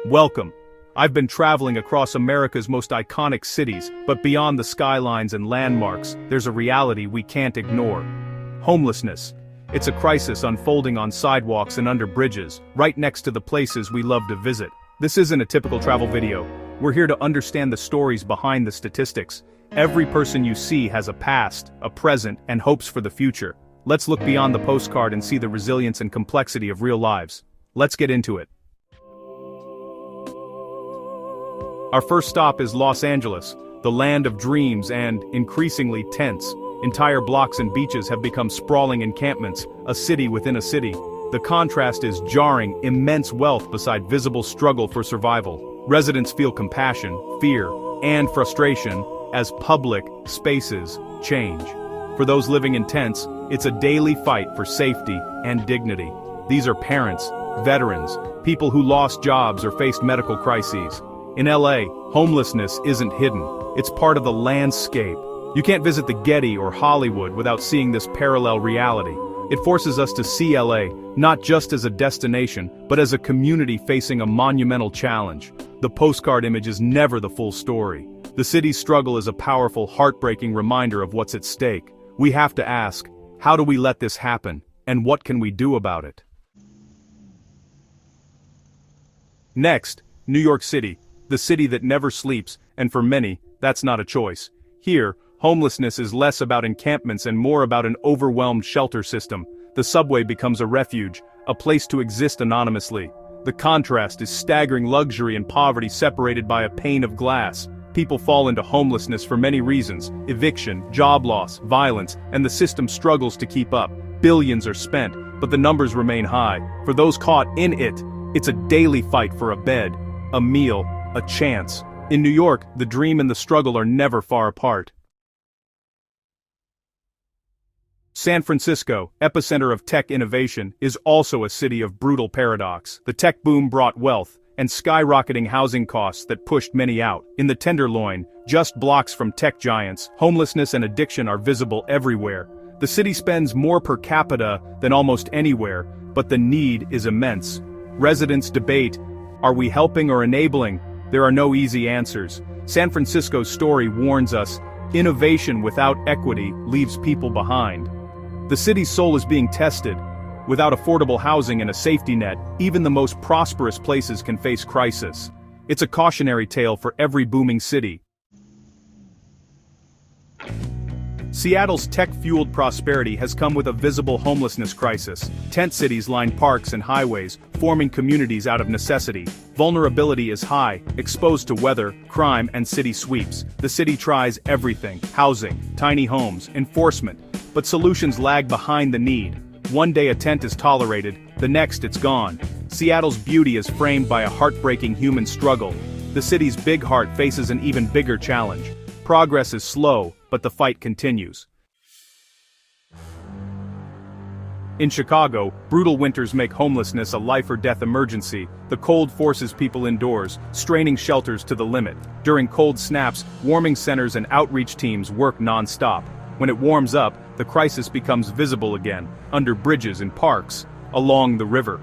Welcome. I've been traveling across America's most iconic cities, but beyond the skylines and landmarks, there's a reality we can't ignore. Homelessness. It's a crisis unfolding on sidewalks and under bridges, right next to the places we love to visit. This isn't a typical travel video. We're here to understand the stories behind the statistics. Every person you see has a past, a present, and hopes for the future. Let's look beyond the postcard and see the resilience and complexity of real lives. Let's get into it. Our first stop is Los Angeles, the land of dreams and, increasingly, tents. Entire blocks and beaches have become sprawling encampments, a city within a city. The contrast is jarring, immense wealth beside visible struggle for survival. Residents feel compassion, fear, and frustration as public spaces change. For those living in tents, it's a daily fight for safety and dignity. These are parents, veterans, people who lost jobs or faced medical crises. In LA, homelessness isn't hidden. It's part of the landscape. You can't visit the Getty or Hollywood without seeing this parallel reality. It forces us to see LA, not just as a destination, but as a community facing a monumental challenge. The postcard image is never the full story. The city's struggle is a powerful, heartbreaking reminder of what's at stake. We have to ask, how do we let this happen, and what can we do about it? Next, New York City. The city that never sleeps, and for many, that's not a choice. Here, homelessness is less about encampments and more about an overwhelmed shelter system. The subway becomes a refuge, a place to exist anonymously. The contrast is staggering: luxury and poverty separated by a pane of glass. People fall into homelessness for many reasons: eviction, job loss, violence, and the system struggles to keep up. Billions are spent, but the numbers remain high. For those caught in it, it's a daily fight for a bed, a meal, a chance. In New York, the dream and the struggle are never far apart. San Francisco, epicenter of tech innovation, is also a city of brutal paradox. The tech boom brought wealth and skyrocketing housing costs that pushed many out. In the Tenderloin, just blocks from tech giants, homelessness and addiction are visible everywhere. The city spends more per capita than almost anywhere, but the need is immense. Residents debate, are we helping or enabling? There are no easy answers. San Francisco's story warns us, innovation without equity leaves people behind. The city's soul is being tested. Without affordable housing and a safety net, even the most prosperous places can face crisis. It's a cautionary tale for every booming city. Seattle's tech-fueled prosperity has come with a visible homelessness crisis. Tent cities line parks and highways, forming communities out of necessity. Vulnerability is high, exposed to weather, crime, and city sweeps. The city tries everything: housing, tiny homes, enforcement. But solutions lag behind the need. One day a tent is tolerated, the next it's gone. Seattle's beauty is framed by a heartbreaking human struggle. The city's big heart faces an even bigger challenge. Progress is slow, but the fight continues. In Chicago, brutal winters make homelessness a life-or-death emergency. The cold forces people indoors, straining shelters to the limit. During cold snaps, warming centers and outreach teams work non-stop. When it warms up, the crisis becomes visible again, under bridges and parks, along the river.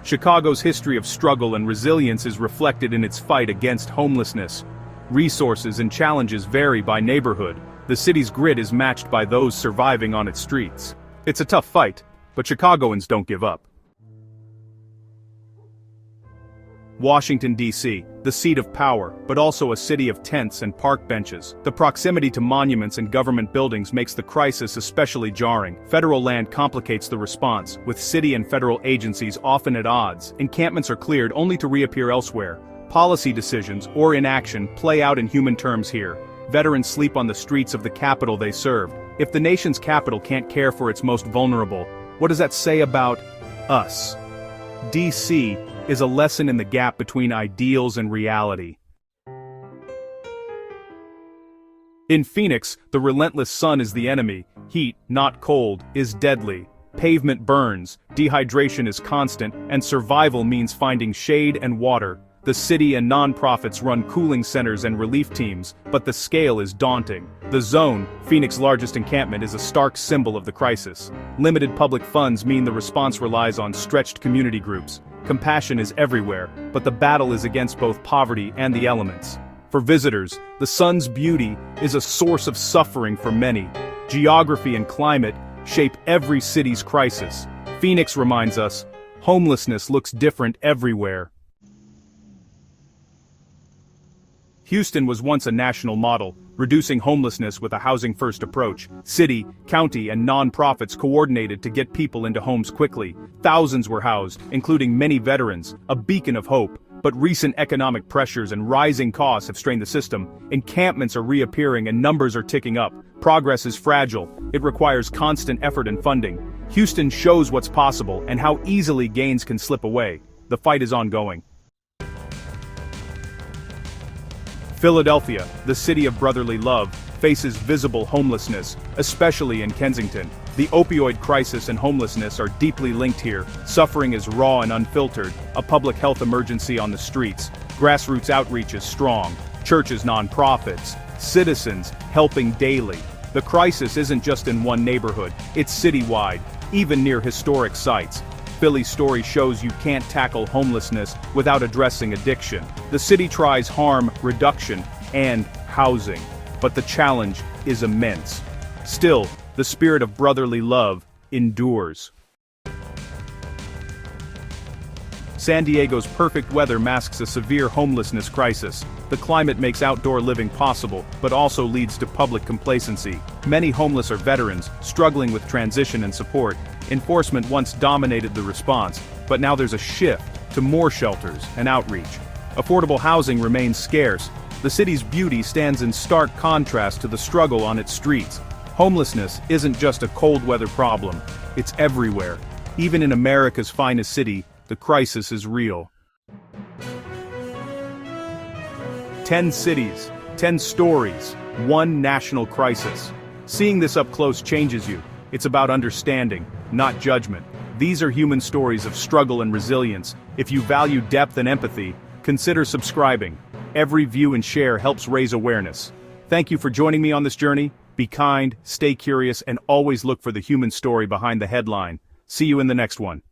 Chicago's history of struggle and resilience is reflected in its fight against homelessness. Resources and challenges vary by neighborhood. The city's grit is matched by those surviving on its streets. It's a tough fight, but Chicagoans don't give up. Washington, D.C., the seat of power, but also a city of tents and park benches. The proximity to monuments and government buildings makes the crisis especially jarring. Federal land complicates the response, with city and federal agencies often at odds. Encampments are cleared only to reappear elsewhere. Policy decisions, or inaction, play out in human terms here. Veterans sleep on the streets of the capital they served. If the nation's capital can't care for its most vulnerable, what does that say about us? D.C. is a lesson in the gap between ideals and reality. In Phoenix, the relentless sun is the enemy. Heat, not cold, is deadly. Pavement burns, dehydration is constant, and survival means finding shade and water. The city and nonprofits run cooling centers and relief teams, but the scale is daunting. The Zone, Phoenix's largest encampment, is a stark symbol of the crisis. Limited public funds mean the response relies on stretched community groups. compassion is everywhere, but the battle is against both poverty and the elements. For visitors, the sun's beauty is a source of suffering for many. Geography and climate shape every city's crisis. Phoenix reminds us, homelessness looks different everywhere. Houston was once a national model, reducing homelessness with a housing-first approach. City, county, and non-profits coordinated to get people into homes quickly. Thousands were housed, including many veterans, a beacon of hope. But recent economic pressures and rising costs have strained the system. Encampments are reappearing and numbers are ticking up. Progress is fragile. It requires constant effort and funding. Houston shows what's possible and how easily gains can slip away. The fight is ongoing. Philadelphia, the city of brotherly love, faces visible homelessness, especially in Kensington. The opioid crisis and homelessness are deeply linked here. Suffering is raw and unfiltered, a public health emergency on the streets. Grassroots outreach is strong, churches, nonprofits, citizens helping daily. The crisis isn't just in one neighborhood, it's citywide, even near historic sites. Philly's story shows you can't tackle homelessness without addressing addiction. The city tries harm reduction and housing, but the challenge is immense. Still, the spirit of brotherly love endures. San Diego's perfect weather masks a severe homelessness crisis. The climate makes outdoor living possible, but also leads to public complacency. Many homeless are veterans, struggling with transition and support. Enforcement once dominated the response, but now there's a shift to more shelters and outreach. Affordable housing remains scarce. The city's beauty stands in stark contrast to the struggle on its streets. Homelessness isn't just a cold weather problem, it's everywhere. Even in America's finest city, the crisis is real. 10 cities, 10 stories, one national crisis. Seeing this up close changes you. It's about understanding, not judgment. These are human stories of struggle and resilience. If you value depth and empathy, consider subscribing. Every view and share helps raise awareness. Thank you for joining me on this journey. Be kind, stay curious, and always look for the human story behind the headline. See you in the next one.